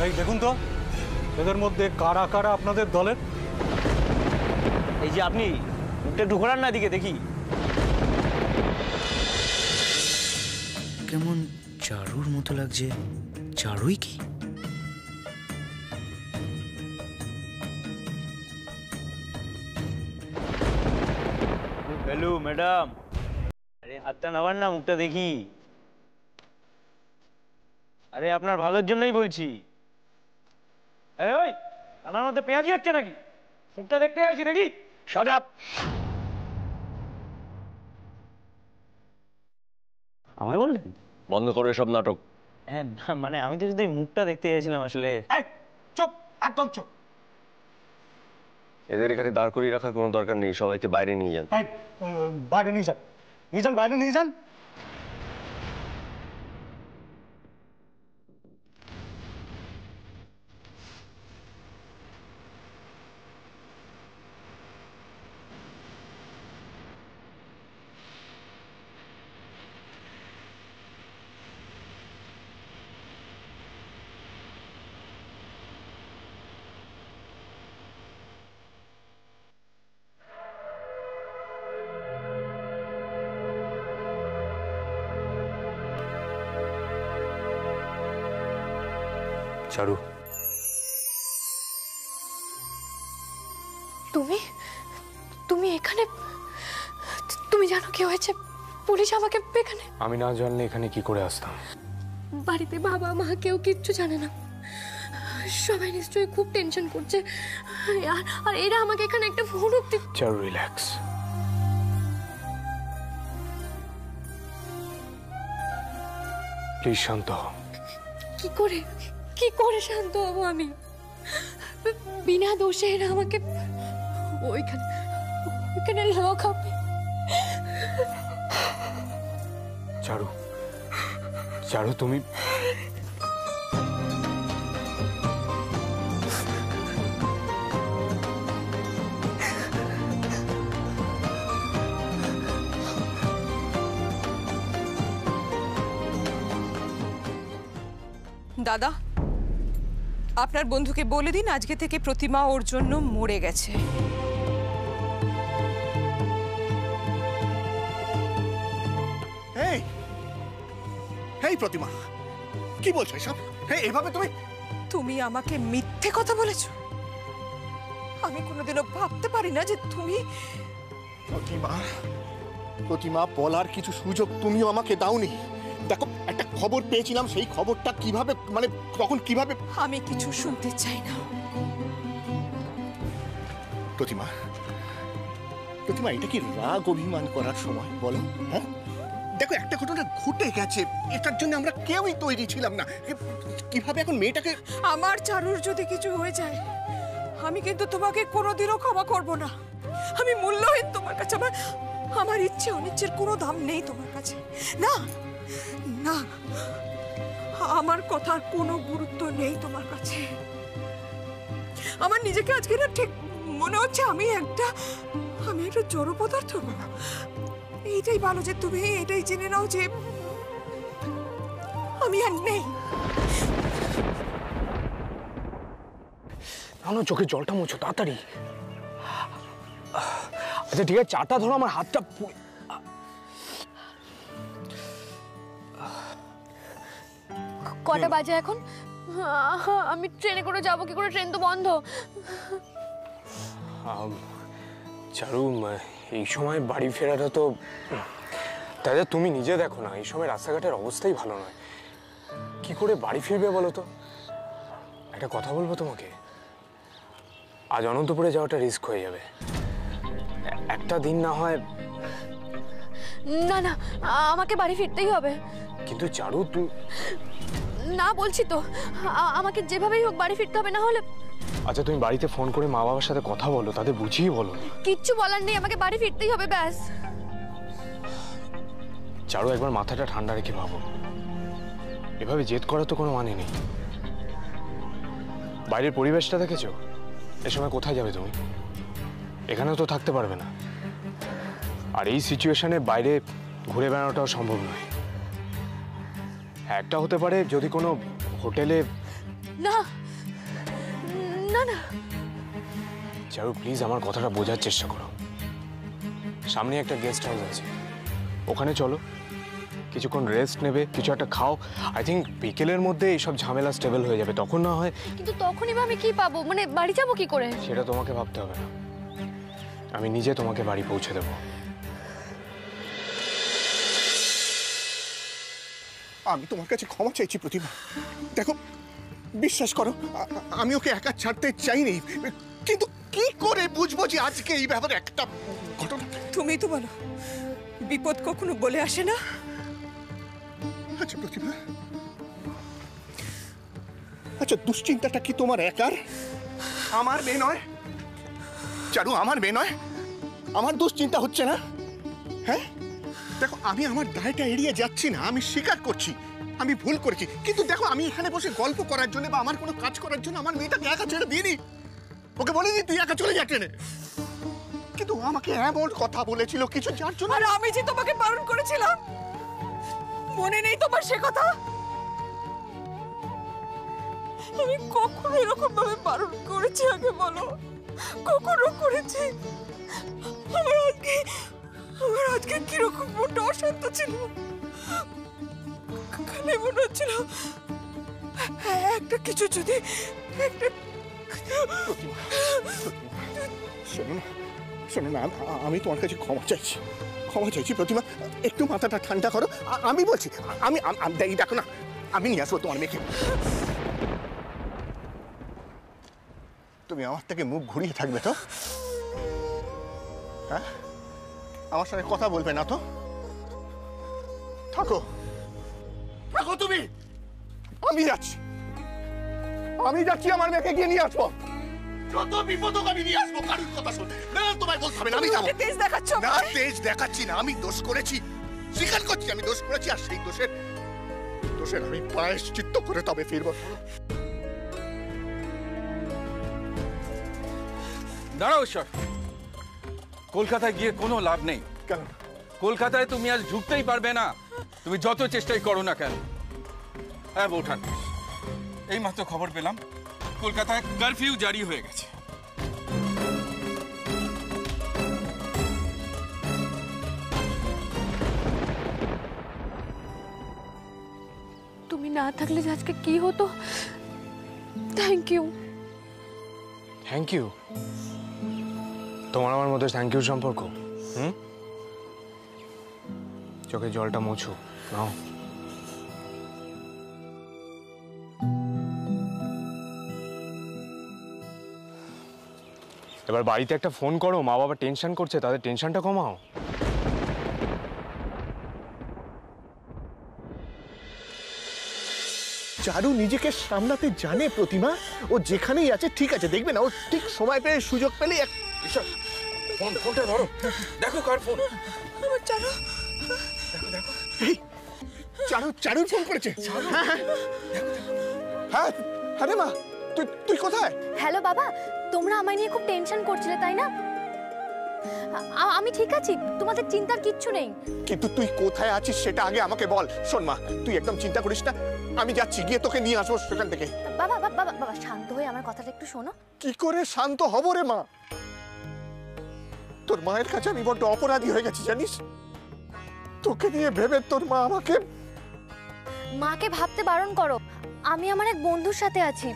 এই দেখুন তো এদের মধ্যে কারা কারা আপনাদের দলের। এই যে আপনি মুখটা একটু ঘোরান না দিকে দেখি। কেমন চারুর মতো লাগছে। চারুই কি? হ্যালো ম্যাডাম, আরে হাতটা নামান না, মুখটা দেখি। আরে আপনার ভালোর জন্যই বলছি। ওই আমার মধ্যে পেঁয়াজি হচ্ছে নাকি? মুখটা দেখতে আসি নাকি? Shut up. আমায় বললেন বন্ধ করে সব নাটক। হ্যাঁ মানে আমি তো শুধু মুখটা দেখতে চাইছিলাম আসলে। চুপ, একদম চুপ। এদের এখানে দাঁড় করিয়ে রাখার কোনো দরকার নেই, সবাইকে বাইরে নিয়ে যান। বাইরে নিয়ে যান, নিয়ে যান, বাইরে নিয়ে যান। চারু, তুমি তুমি এখানে? তুমি জানো কি হয়েছে? পুলিশ আমাকে এখানে। আমি না জানলে এখানে কি করে আসতাম? বাড়িতে বাবা মা কেউ কিচ্ছু জানে না, সবাই নিশ্চয়ই খুব টেনশন করছে। আর এরা আমাকে এখানে একটা ফোন অব্দি। চারু, রিল্যাক্স। প্লিজ শান্ত হও। কি করে শান্ত হবো আমি? বিনা দোষে এরা আমাকে ওইখানে লক হবে। চারু, চারু তুমি দাদা, আপনার বন্ধুকে বলে দিন আজকে থেকে প্রতিমা ওর জন্য মরে গেছে। এই এই প্রতিমা, কি বলছো এসব? এইভাবে তুমি আমাকে মিথ্যে কথা বলেছো। আমি কোনোদিনও ভাবতে পারি না যে তুমি। প্রতিমা বলার কিছু সুযোগ তুমিও আমাকে দাওনি। দেখো, একটা খবর পেয়েছিলাম, সেই খবরটা কিভাবে মানে তখন কিভাবে। আমি কিছু শুনতে চাই না। প্রতিমা, প্রতিমা এটা কি রাগ অভিমান করার সময় বলো? হ্যাঁ দেখো, একটা ঘটনা ঘটে গেছে, এটার জন্য আমরা কেউই তৈরি ছিলাম না। কিভাবে এখন মেয়েটাকে। আমার চারুর যদি কিছু হয়ে যায়, আমি কিন্তু তোমাকে কোনোদিনও ক্ষমা করব না। আমি মূল্যহীন তোমার কাছে। আমার ইচ্ছে অনিচ্ছের কোনো দাম নেই তোমার কাছে। না না, আমার কথার কোনো গুরুত্ব নেই তোমার কাছে। আমার নিজেকে আজকে না ঠিক মনে হচ্ছে আমি একটা জড় পদার্থ। এইটাই ভালো যে তুমি এটাই জেনে নাও যে আমি আর নেই। না, চোখে জলটা মুছো তাড়াতাড়ি। আচ্ছা ঠিক আছে, চাটা ধরো, আমার হাতটা। কটা বাজে এখন? আমি ট্রেনে করে যাবো কি করে? ট্রেন তো বন্ধ। চারু, এই সময় বাড়ি ফেরাটা তো। দাদা তুমি নিজে দেখো না, এই সময় রাস্তাঘাটের অবস্থাই ভালো নয়। কি করে বাড়ি ফিরবে বলো তো? একটা কথা বলবো তোমাকে, আজ অনন্তপুরে যাওয়াটা রিস্ক হয়ে যাবে। একটা দিন না হয়। না না, আমাকে বাড়ি ফিরতেই হবে। কিন্তু চারু তুই। না বলছি তো, আমাকে যেভাবেই হোক বাড়ি ফিরতে হবে, না হলে। আচ্ছা তুমি বাড়িতে ফোন করে মা বাবার সাথে কথা বলো, তাদের বুঝিয়ে বলো। কিচ্ছু বলার নেই, আমাকে বাড়ি ফিরতেই হবে, ব্যাস। চারু, একবার মাথাটা ঠান্ডা রেখে ভাবো। এভাবে জেদ করার তো কোনো মানে নেই। বাইরের পরিবেশটা দেখেছো? এ সময় কোথায় যাবে তুমি? এখানেও তো থাকতে পারবে না। আর এই সিচুয়েশনে বাইরে ঘুরে বেড়ানোটাও সম্ভব নয়। একটা হতে পারে যদি কোনো হোটেলে না না না চারু প্লিজ আমার কথাটা বোঝার চেষ্টা করো। সামনে একটা গেস্ট হাউস আছে, ওখানে চলো, কিছুক্ষণ রেস্ট নেবে, কিছু একটা খাও। আই থিঙ্ক বিকেলের মধ্যে এইসব ঝামেলা স্টেবল হয়ে যাবে, তখন না হয়। কিন্তু তখনই বা আমি কি পাবো, মানে বাড়ি যাবো কি করে? সেটা তোমাকে ভাবতে হবে না, আমি নিজে তোমাকে বাড়ি পৌঁছে দেবো। আমি তোমার কাছে ক্ষমা চাইছি প্রতিমা। দেখো বিশ্বাস করো, আমি ওকে একা ছাড়তে চাইনি, কিন্তু কি করে বুঝবো যে আজকে এই ব্যাপারে একটা ঘটনা। তুমি তো বলো বিপদ কখনো বলে আসে না। আচ্ছা প্রতিমা, আচ্ছা দুশ্চিন্তাটা কি তোমার একার? আমার মেয়ে নয় চারু, আমার মেয়ে নয়? আমার দুশ্চিন্তা হচ্ছে না? হ্যাঁ দেখো, আমি আমার দায়টা এড়িয়ে যাচ্ছি না, আমি স্বীকার করছি আমি ভুল করেছি, কিন্তু দেখো আমি এখানে বসে গল্প করার জন্য বা আমার কোনো কাজ করার জন্য আমার মেয়েটাকে একা ছেড়ে দিইনি। ওকে বলিনি তুই একা চলে যা ট্রেনে, কিন্তু আমাকে এমন কথা বলেছিল কিছু যার জন্য। আর আমি যে তোমাকে বারণ করেছিলাম, মনে নেই তোমার সে কথা? আমি কখনো এরকম ভাবে বারণ করেছি আগে বলো? কখনো করেছি? আমার আজকে কিরকম মনটা অশান্ত ছিল, খালি মনে হচ্ছিল একটা কিছু যদি একটা। শোনো না, আমি তোমার কাছে ক্ষমা চাইছি প্রতিমা, একটু মাথাটা ঠান্ডা করো। আমি বলছি, আমি দেখো না, আমি নিয়ে আসবো তোমার মেয়েকে। তুমি আমার থেকে মুখ ঘুরিয়ে থাকবে তো? হ্যাঁ, আমার সঙ্গে কথা বলবে না তো? থাকো তুমি, আমি যাচ্ছি আমার মেয়েকে গিয়ে নিয়ে আসবো। যত বিপদ হোক আমি নিয়ে আসবো, কারোর কথা শুনবে না, তোমায় বলতে হবে না। আমি যাবো। তেজ দেখাচ্ছ না, তেজ দেখাচ্ছি না, আমি দোষ করেছি, স্বীকার করছি আমি দোষ করেছি, আর সেই দোষের আমি প্রায়শ্চিত্ত করে তবে ফিরবো। দাঁড়াও ঈশ্বর, কলকাতায় গিয়ে কোনো লাভ নেই। কেন? কলকাতায় তুমি আজ ঢুকতেই পারবে না, তুমি যত চেষ্টাই করো না কেন। হ্যাঁ বৌঠান, এই মাত্র খবর পেলাম কলকাতায় কারফিউ জারি হয়ে গেছে। তুমি না থাকলে যে আজকে কি হতো। Thank you. Thank you? তোমার আমার মধ্যে থ্যাংক ইউ সম্পর্ক? চোখে জলটা মোছো নাও। এবার বাড়িতে একটা ফোন করো, মা বাবা টেনশন করছে, তাদের টেনশনটা কমাও। চারু নিজেকে সামলাতে জানে প্রতিমা, ও যেখানেই আছে ঠিক আছে, দেখবে না ও ঠিক সময় পেয়ে সুযোগ পেলে ফোনটা ধরো, দেখো কার ফোন। আমার চারু, চারুর ফোন করেছে। হ্যাঁ হ্যাঁ রে মা, তুই কোথায়? হ্যালো বাবা, তোমরা আমায় নিয়ে খুব টেনশন করছিলে তাই না? আমি ঠিক আছি, তোমাদের চিন্তার কিচ্ছু নেই। কিন্তু তুই কোথায় আছিস সেটা আগে আমাকে বল। শোন মা, তুই একদম চিন্তা করিস না, আমি যাচ্ছি, গিয়ে তোকে নিয়ে আসবো সেখান থেকে। বাবা বাবা বাবা শান্ত হয়ে আমার কথাটা একটু শোনো। কি করে শান্ত হব রে মা? তোর মায়ের কাছে আমি বড্ড অপরাধী হয়ে গেছি জানিস। তোকে নিয়ে ভেবে তোর মা আমাকে। মাকে ভাবতে বারণ করো, আমি আমার এক বন্ধুর সাথে আছি,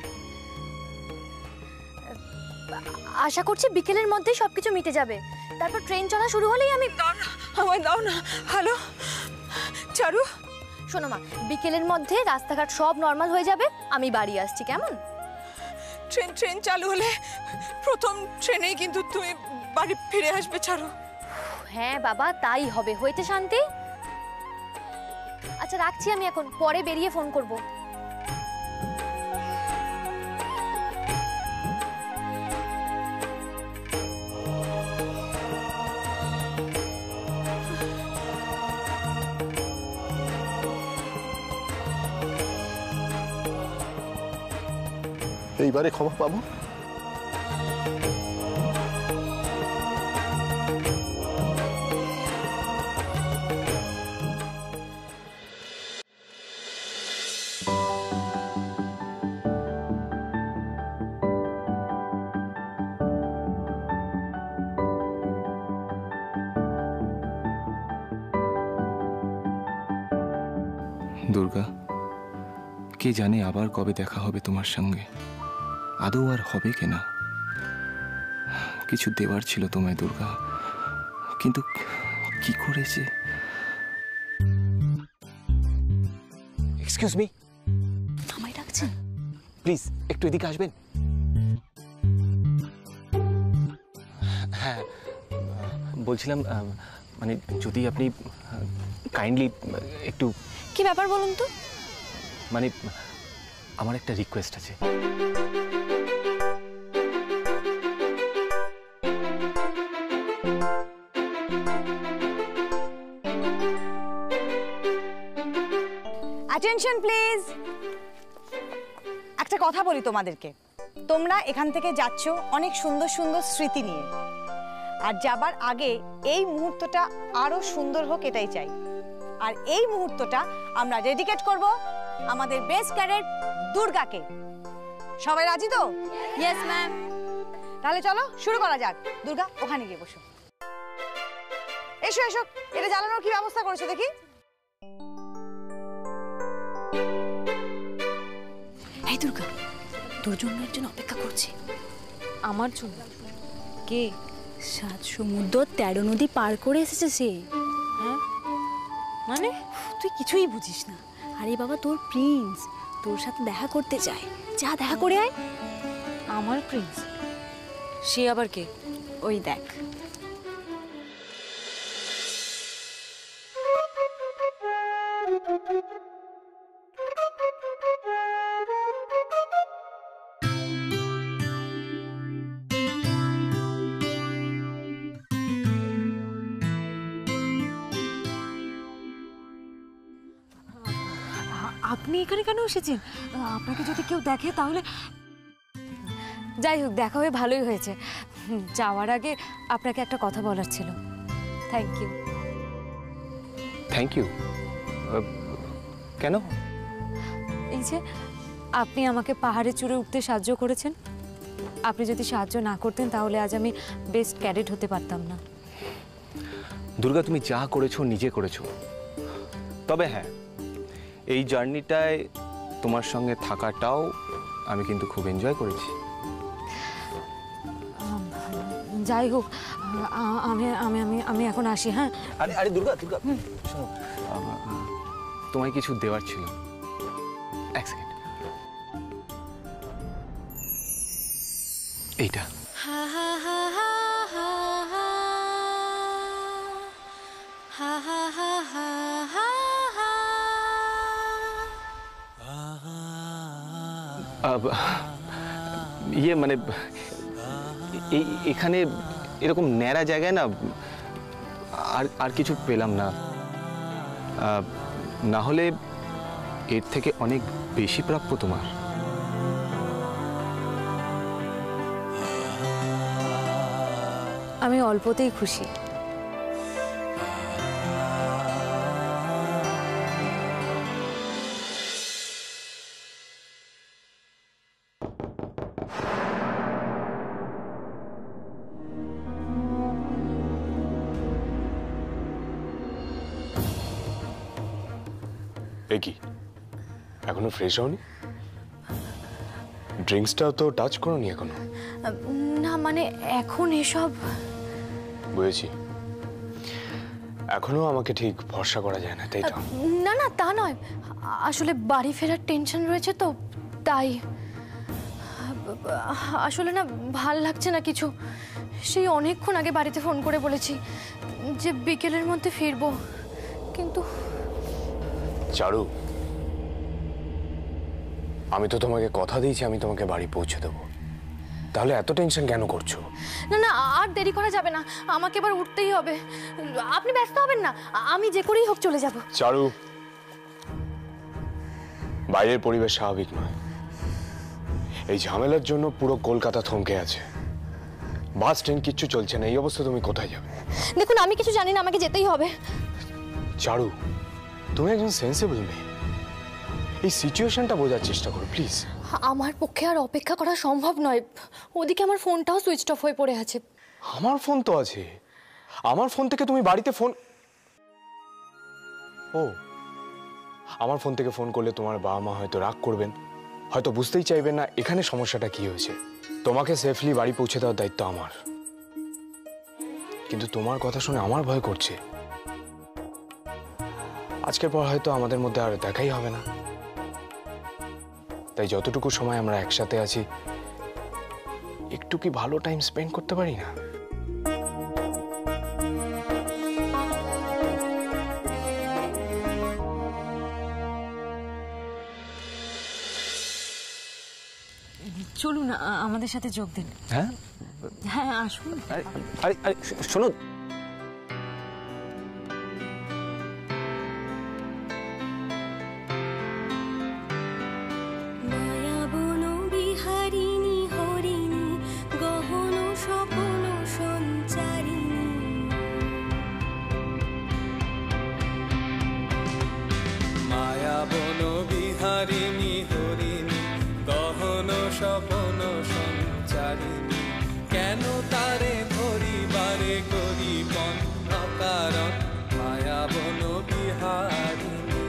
আশা করছি বিকেলের মধ্যেই সবকিছু মিটে যাবে। তারপর ট্রেন চলা শুরু হলেই আমি। আমায় দাও না। হ্যালো চারু, শোনো মা, বিকেলের মধ্যে রাস্তাঘাট সব নর্মাল হয়ে যাবে, আমি বাড়ি আসছি, কেমন? ট্রেন চালু হলে প্রথম ট্রেনেই কিন্তু তুমি বাড়ি ফিরে আসবে চারু। হ্যাঁ বাবা, তাই হবে, হইতে শান্তি। আচ্ছা রাখছি আমি এখন, পরে বেরিয়ে ফোন করব। এইবারে ক্ষমা পাবো? দুর্গা, কে জানে আবার কবে দেখা হবে তোমার সঙ্গে, আদৌ আর হবে কিনা। কিছু দেওয়ার ছিল তোমায় দুর্গা, কিন্তু কি করেছে। এক্সকিউজ মি, আমায় ডাকছেন? প্লিজ একটু এদিকে আসবেন। হ্যাঁ, বলছিলাম মানে যদি আপনি কাইন্ডলি একটু। কি ব্যাপার বলুন তো? মানে আমার একটা রিকোয়েস্ট আছে। Attention please. একটা কথা বলি তোমাদেরকে, তোমরা এখান থেকে যাচ্ছ অনেক সুন্দর সুন্দর স্মৃতি নিয়ে, আর যাবার আগে এই মুহূর্তটা আরো সুন্দর হোক এটাই চাই। আর এই মুহূর্তটা আমরা ডেডিকেট করব আমাদের বেস্ট ক্যাডেট দুর্গাকে। সবাই রাজি তো? Yes ma'am. তাহলে চলো শুরু করা যাক। দুর্গা, ওখানে গিয়ে বসো। এসো এসো, এটা জ্বালানোর কি ব্যবস্থা করেছো দেখি। এই দুর্গা, তোর জন্য একজন অপেক্ষা করছে। আমার জন্য? কে? 7 সমুদ্র 13 নদী পার করে এসেছে সে। হ্যাঁ মানে তুই কিছুই বুঝিস না। আরে বাবা, তোর প্রিন্স তোর সাথে দেখা করতে চায়, যা দেখা করে আয়। আমার প্রিন্স? সে আবার কে? ওই দেখ। আপনি এখানে কেন এসেছেন? আপনাকে যদি কেউ দেখে তাহলে। যাই হোক, দেখা হয়ে ভালোই হয়েছে। যাওয়ার আগে আপনাকে একটা কথা বলার ছিল। Thank you. Thank you? কেন? এই যে আপনি আমাকে পাহাড়ে চড়ে উঠতে সাহায্য করেছেন, আপনি যদি সাহায্য না করতেন তাহলে আজ আমি বেস্ট ক্যাডেট হতে পারতাম না। দুর্গা, তুমি যা করেছো নিজে করেছো। তবে হ্যাঁ, এই জার্নিটায় তোমার সঙ্গে থাকাটাও আমি কিন্তু খুব এনজয় করেছি। যাই হোক, আমি আমি আমি আমি এখন আসি। হ্যাঁ। আরে আরে দুর্গা দুর্গা, শোনো, তোমায় কিছু দেওয়ার ছিল। এক সেকেন্ড, এইটা। ইয়ে মানে এখানে এরকম ন্যাড়া জায়গায় না আর কিছু পেলাম না। না হলে এর থেকে অনেক বেশি প্রাপ্য তোমার। আমি অল্পতেই খুশি। কি এখনো ফ্রেশ হওনি? ড্রিঙ্কসটাও তো টাচ করোনি এখনো? না মানে এখন এসব। বুঝেছি, এখনো আমাকে ঠিক ভরসা করা যায় না, তাই তো? না না, তা নয়, আসলে বাড়ি ফেরার টেনশন রয়েছে তো তাই। আসলে না ভাল লাগছে না কিছু। সেই অনেকক্ষণ আগে বাড়িতে ফোন করে বলেছি যে বিকেলের মধ্যে ফিরবো, কিন্তু। চারু, আমি তো তোমাকে কথা দিয়েছি আমি তোমাকে বাড়ি পৌঁছে দেবো, তাহলে এত টেনশন কেন করছো? না না, আর দেরি করা যাবে না, আমাকে এবার উঠতেই হবে। আপনি ব্যস্ত হবেন না, আমি যে করেই হোক চলে যাব। চারু, বাইরের পরিবেশ স্বাভাবিক নয়। এই ঝামেলার জন্য পুরো কলকাতা থমকে আছে, বাস ট্রেন কিচ্ছু চলছে না। এই অবস্থা তুমি কোথায় যাবে? দেখুন, আমি কিছু জানি না, আমাকে যেতেই হবে। চারু, তুমি একজন সেন্সিবল মেয়ে, এই সিচুয়েশনটা বোঝার চেষ্টা করো প্লিজ। আমার পক্ষে আর অপেক্ষা করা সম্ভব নয়। ওদিকে আমার ফোনটাও সুইচ অফ হয়ে পড়ে আছে। আমার ফোন তো আছে, আমার ফোন থেকে তুমি বাড়িতে ফোন। ও আমার ফোন থেকে ফোন করলে তোমার বাবা মা হয়তো রাগ করবেন, হয়তো বুঝতেই চাইবেন না এখানে সমস্যাটা কি হয়েছে। তোমাকে সেফলি বাড়ি পৌঁছে দেওয়ার দায়িত্ব আমার, কিন্তু তোমার কথা শুনে আমার ভয় করছে। আজকের পর হয়তো আমাদের মধ্যে আর দেখাই হবে না, তাই যতটুকু সময় আমরা একসাথে আছি একটু কি ভালো টাইম স্পেন্ড করতে পারি না? চলুন আমাদের সাথে যোগ দিন। হ্যাঁ হ্যাঁ আসুন। আরে আরে শোনো, স্বপন সঞ্চারিণী, কেন তারে ধরিবারে করি বন্ধ কারণ মায়া বন বিহারিণী,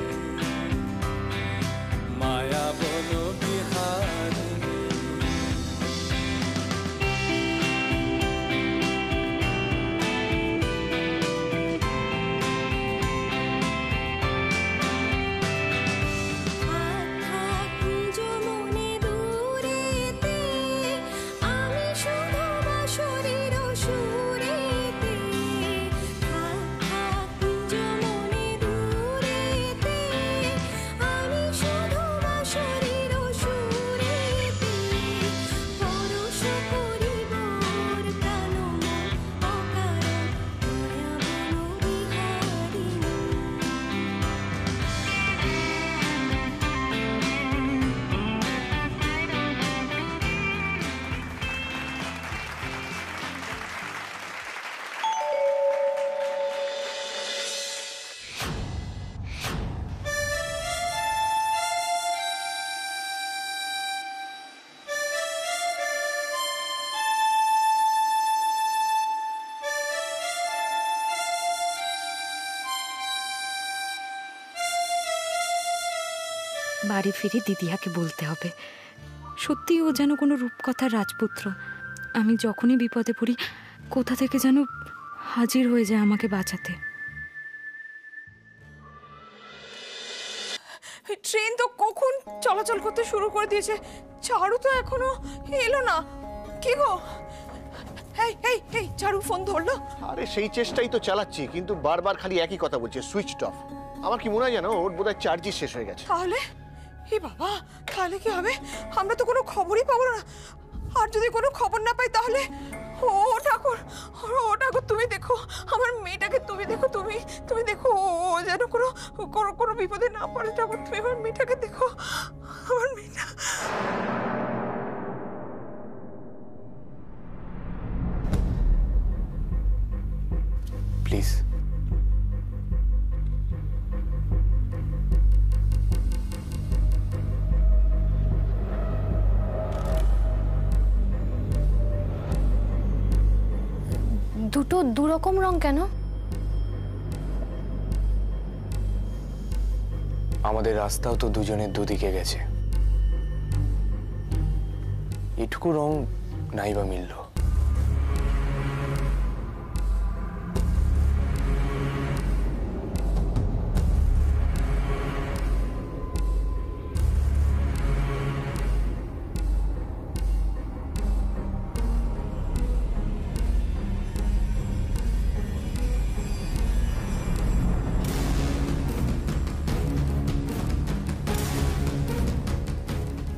মায়া বন বিহারিণী। বাড়ি ফিরে দিদিয়াকে বলতে হবে, সত্যি ও যেন কোনো রূপকথার রাজপুত্র। আমি যখনই বিপদে পড়ি কোথা থেকে যেন হাজির হয়ে যায় আমাকে বাঁচাতে। ট্রেন তো কখন চলাচল করতে শুরু করে দিয়েছে, চারু তো এখনো এলো না। কি গো, এই এই এই চারু ফোন ধরলো? আরে সেই চেষ্টাই তো চালাচ্ছি, কিন্তু বারবার খালি একই কথা বলছে, সুইচড অফ। আমার কি মনে হয় জানো, ওর বোধহয় চার্জই শেষ হয়ে গেছে। তাহলে এ বাবা, তাহলে কি হবে? আমরা তো কোনো খবরই পাবো না। আর যদি কোনো খবর না পাই তাহলে ও ঠাকুর, ও ঠাকুর তুমি দেখো আমার মেয়েটাকে, তুমি দেখো, তুমি দেখো ও যেন কোনো বিপদে না পড়ে। ঠাকুর তুমি আমার মেয়েটাকে দেখো, আমার মেয়েটা। প্লিজ দুটো দুরকম রং কেন? আমাদের রাস্তাও তো দুজনের দুদিকে গেছে, এটুকু রং নাই বা মিলল।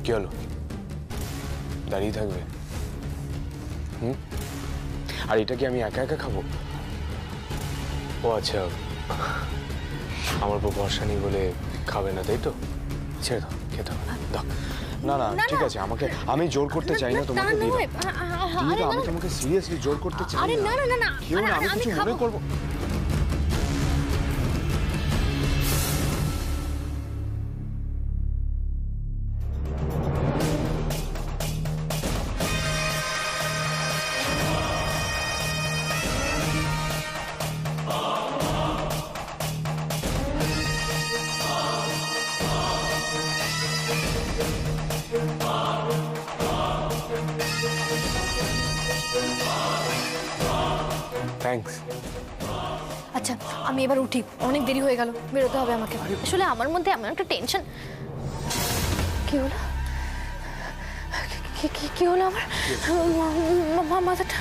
কি হলো, দাঁড়িয়ে থাকবে? আর এটা কি আমি একা একা খাবো? ও আচ্ছা, আমার উপর ভরসা নেই বলে খাবে না, তাই তো? ছেড়ে দাও, খেতে হবে না। দাও। না না ঠিক আছে, আমি জোর করতে চাই না তোমাকে। দিয়ে দাও, আমি তোমাকে সিরিয়াসলি জোর করতে চাই না। কেউ না, আমি কিছু মনে করবো। থ্যাঙ্কস। আচ্ছা আমি এবার উঠি, অনেক দেরি হয়ে গেল, বেরোতে হবে আমাকে। আসলে আমার মধ্যে এমন একটা টেনশন। কি হলো? কি হলো আমার মাথাটা?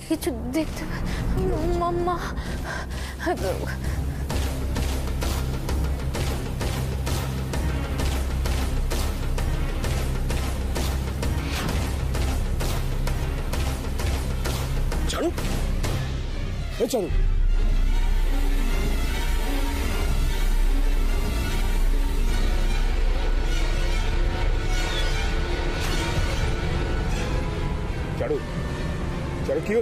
কিছু দেখতে মাম্মা। চারু, এই চারু, চারু, চারু কি